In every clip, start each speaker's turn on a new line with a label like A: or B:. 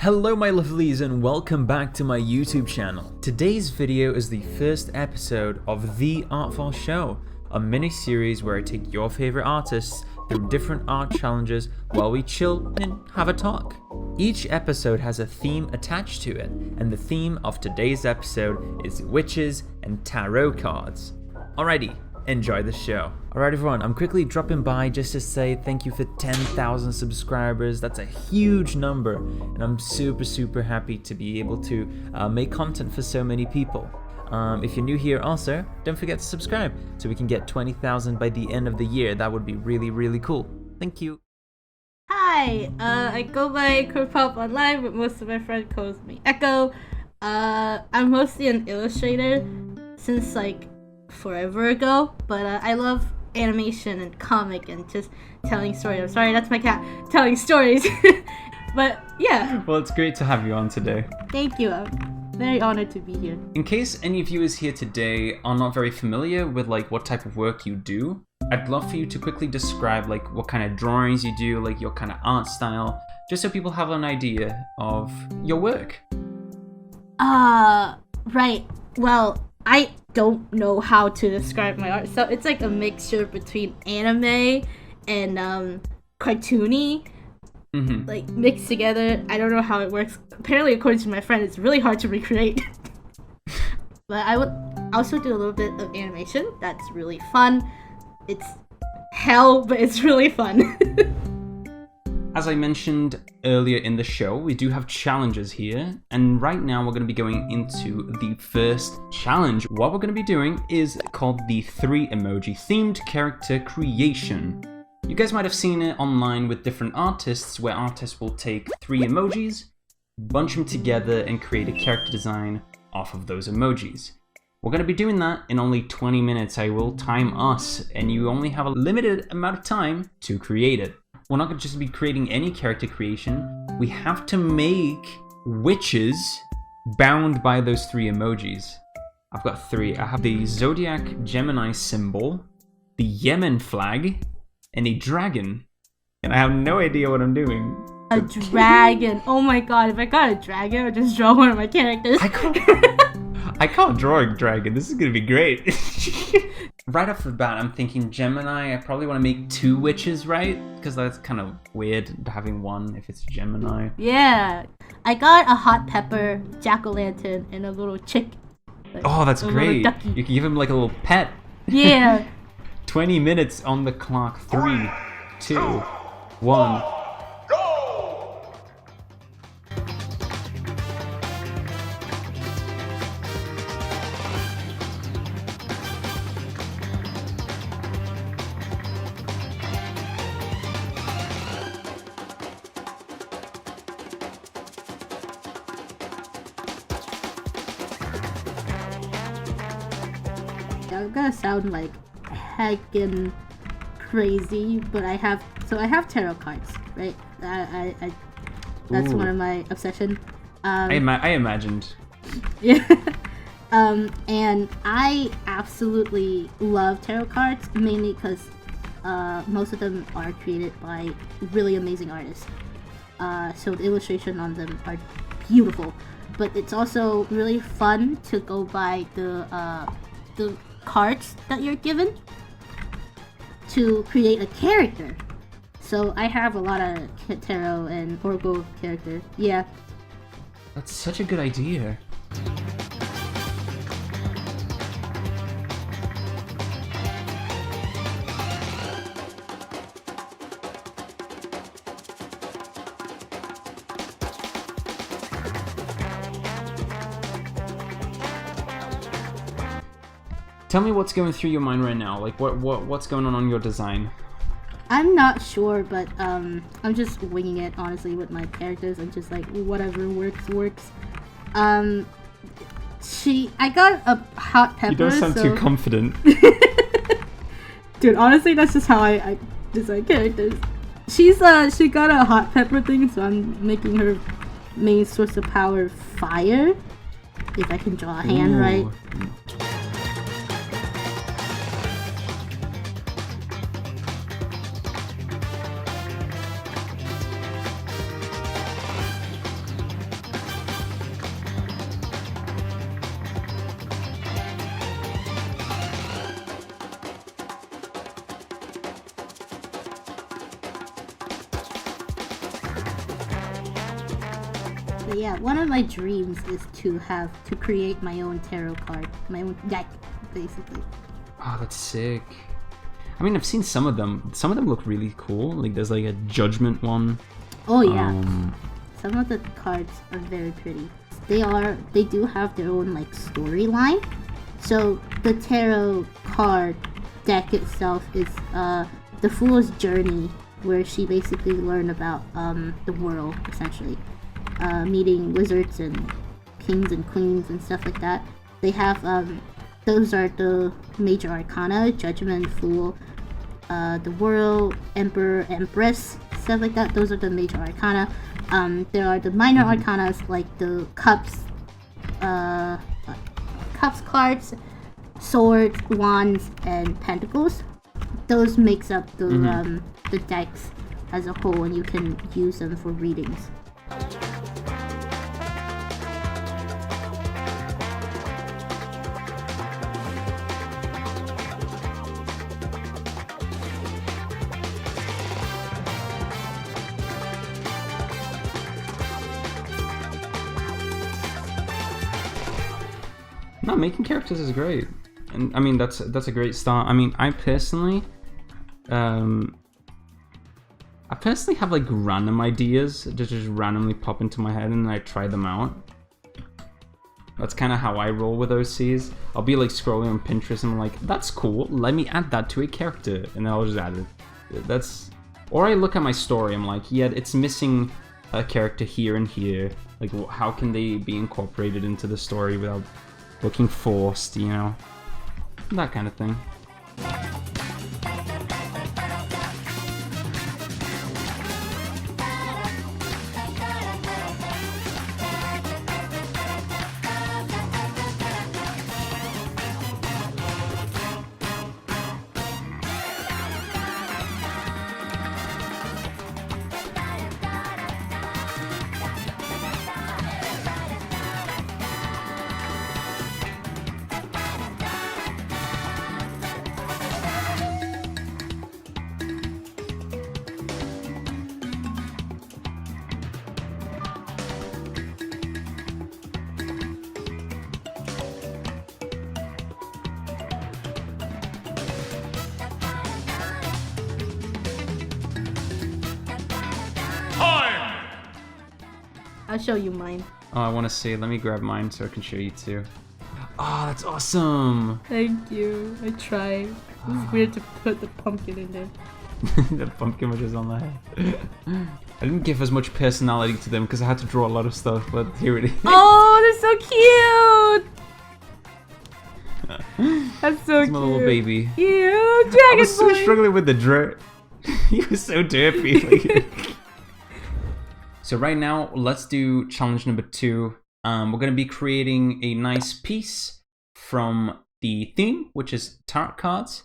A: Hello my lovelies and welcome back to my YouTube channel. Today's video is the first episode of The Artful Show, a mini-series where I take your favorite artists through different art challenges while we chill and have a talk. Each episode has a theme attached to it, and the theme of today's episode is witches and tarot cards. Alrighty, enjoy the show. Alright everyone, I'm quickly dropping by just to say thank you for 10,000 subscribers. That's a huge number, and I'm super happy to be able to make content for so many people. If you're new here also, don't forget to subscribe so we can get 20,000 by the end of the year. That would be really cool. Thank you.
B: Hi, I go by AecornPop online, but most of my friends calls me Echo. I'm mostly an illustrator since like forever ago, but I love animation and comic and just telling stories. I'm sorry, that's my cat telling stories. But yeah.
A: Well, it's great to have you on today.
B: Thank you. I'm very honored to be here.
A: In case any viewers here today are not very familiar with like what type of work you do, I'd love for you to quickly describe like what kind of drawings you do, like your kind of art style, just so people have an idea of your work.
B: Right. Well, I don't know how to describe my art. So it's like a mixture between anime and cartoony, like mixed together. I don't know how it works. Apparently, according to my friend, it's really hard to recreate. But I would also do a little bit of animation. That's really fun. It's hell, but it's really fun.
A: As I mentioned earlier in the show, we do have challenges here, and right now we're going to be going into the first challenge. What we're going to be doing is called the 3 emoji themed character creation. You guys might have seen it online with different artists, where artists will take 3 emojis, bunch them together, and create a character design off of those emojis. We're going to be doing that in only 20 minutes. I will time us, and you only have a limited amount of time to create it. We're not going to just be creating any character creation. We have to make witches bound by those 3 emojis. I've got 3. I have the Zodiac Gemini symbol, the Yemen flag, and a dragon. And I have no idea what I'm doing.
B: A dragon. Oh my god, if I got a dragon, I would just draw one of my characters.
A: I can't draw a dragon. This is going to be great. Right off the bat, I'm thinking Gemini. I probably want to make 2 witches, right? Because that's kind of weird having one if it's Gemini.
B: Yeah. I got a hot pepper, jack-o'-lantern, and a little chick. Like,
A: oh, that's great. You can give him like a little pet.
B: Yeah.
A: 20 minutes on the clock. 3, 2, 1.
B: I'm gonna sound like heckin' crazy, but I have tarot cards, right? That's one of my obsession.
A: I imagined.
B: Yeah. And I absolutely love tarot cards, mainly because most of them are created by really amazing artists. So the illustration on them are beautiful, but it's also really fun to go by the cards that you're given to create a character. So I have a lot of tarot and oracle characters. Yeah.
A: That's such a good idea. Tell me what's going through your mind right now. Like what's going on your design?
B: I'm not sure, but I'm just winging it honestly with my characters and just like whatever works. I got a hot pepper.
A: You don't sound too confident.
B: Dude, honestly, that's just how I design characters. She got a hot pepper thing, so I'm making her main source of power fire. If I can draw a hand right. But yeah, one of my dreams is to create my own tarot card, my own deck, basically.
A: Oh, that's sick. I mean, I've seen some of them. Some of them look really cool. Like there's like a judgment one.
B: Oh yeah. Some of the cards are very pretty. They do have their own like storyline. So the tarot card deck itself is the Fool's Journey, where she basically learned about the world, essentially, meeting wizards and kings and queens and stuff like that. They have those are the major arcana: Judgment, Fool, the World, Emperor, Empress, stuff like that. Those are the major arcana. There are the minor arcanas like the Cups cards, Swords, Wands, and Pentacles. Those makes up the decks as a whole, and you can use them for readings.
A: No, making characters is great, and I mean that's a great start. I mean, I personally have like random ideas that just randomly pop into my head, and then I try them out. That's kind of how I roll with OCs. I'll be like scrolling on Pinterest and I'm like, that's cool, let me add that to a character, and then I'll just add it. Or I look at my story, I'm like, yeah, it's missing a character here and here. Like, how can they be incorporated into the story without looking forced, you know? That kind of thing.
B: I'll show you mine.
A: Oh, I want to see. Let me grab mine so I can show you too. Oh, that's awesome.
B: Thank you. I tried. It's weird to put the pumpkin in there.
A: The pumpkin was just on the head. I didn't give as much personality to them because I had to draw a lot of stuff, but here it is.
B: Oh, they're so cute! That's so
A: It's
B: cute.
A: my little baby.
B: Cute,
A: I
B: dragon
A: was so
B: boy.
A: struggling with the dirt. He was so derpy. So right now, let's do challenge number 2. We're going to be creating a nice piece from the theme, which is tarot cards.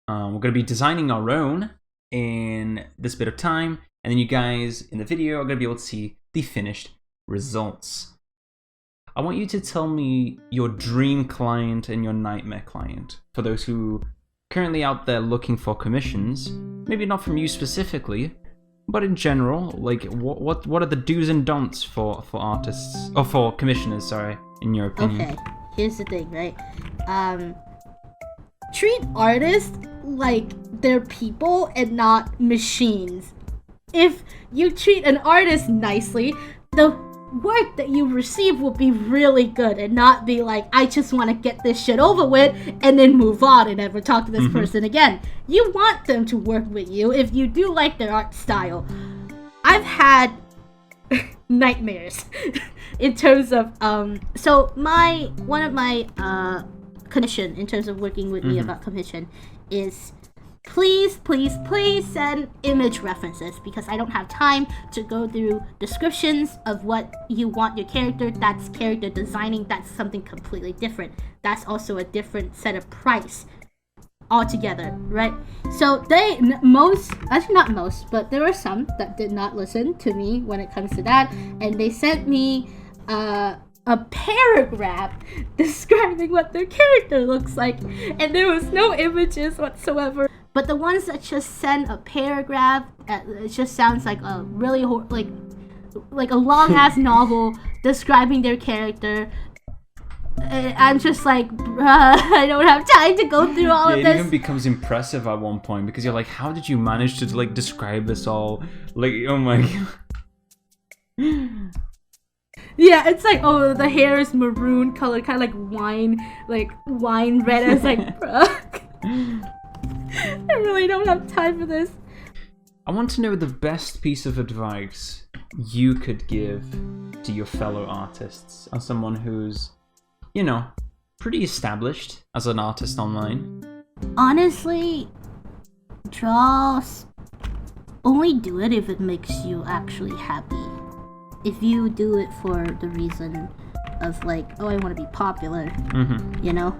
A: We're going to be designing our own in this bit of time, and then you guys in the video are going to be able to see the finished results. I want you to tell me your dream client and your nightmare client. For those who currently out there looking for commissions, maybe not from you specifically, but in general, like what are the do's and don'ts for artists, or for commissioners, sorry, in your opinion?
B: Okay, here's the thing, right? Treat artists like they're people and not machines. If you treat an artist nicely, the work that you receive will be really good and not be like, I just want to get this shit over with and then move on and never talk to this person again. You want them to work with you if you do like their art style. I've had nightmares in terms of so one of my condition in terms of working with me about commission is please send image references, because I don't have time to go through descriptions of what you want your character. That's character designing. That's something completely different. That's also a different set of price altogether, right? So actually not most, but there were some that did not listen to me when it comes to that, and they sent me a paragraph describing what their character looks like, and there was no images whatsoever. But the ones that just send a paragraph, it just sounds like a really like a long ass novel describing their character. I'm just like, bruh, I don't have time to go through all of
A: It
B: this.
A: even becomes impressive at one point because you're like, how did you manage to like describe this all? Like, oh my god.
B: Yeah, it's like, oh, the hair is maroon color, kind of like wine red. I was like, bruh, I really don't have time for this.
A: I want to know the best piece of advice you could give to your fellow artists as someone who's, you know, pretty established as an artist online.
B: Honestly, only do it if it makes you actually happy. If you do it for the reason of like, oh, I want to be popular, you know?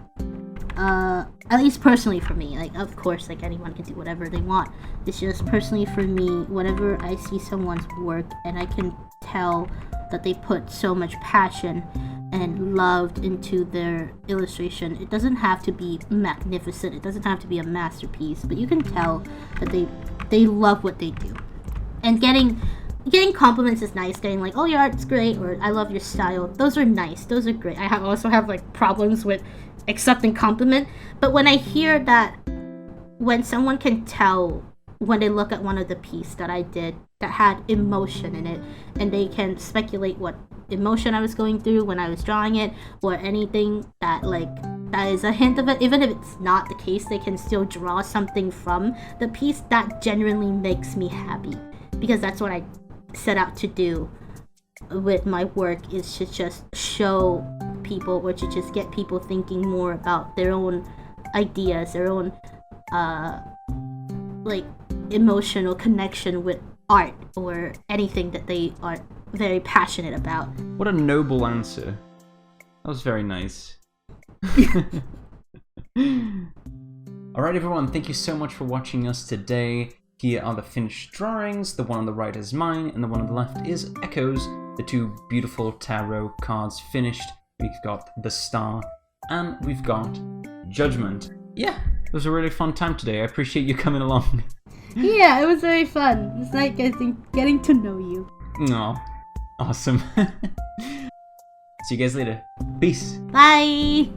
B: At least personally for me, like, of course, like, anyone can do whatever they want. It's just personally for me, whenever I see someone's work and I can tell that they put so much passion and loved into their illustration, it doesn't have to be magnificent, it doesn't have to be a masterpiece, but you can tell that they love what they do. And getting compliments is nice. Getting like, oh, your art's great, or I love your style, those are nice, those are great. I also have like problems with accepting compliment, but when I hear that, when someone can tell when they look at one of the pieces that I did that had emotion in it, and they can speculate what emotion I was going through when I was drawing it, or anything that is a hint of it, even if it's not the case, they can still draw something from the piece, that genuinely makes me happy, because that's what I set out to do with my work, is to just show people, or to just get people thinking more about their own ideas, their own like emotional connection with art or anything that they are very passionate about.
A: What a noble answer. That was very nice. Alright everyone, thank you so much for watching us today. Here are the finished drawings. The one on the right is mine, and the one on the left is Echo's. The two beautiful tarot cards finished. We've got the Star, and we've got Judgment. Yeah, it was a really fun time today. I appreciate you coming along.
B: Yeah, it was very fun. It's like getting to know you.
A: Aw, awesome. See you guys later. Peace.
B: Bye!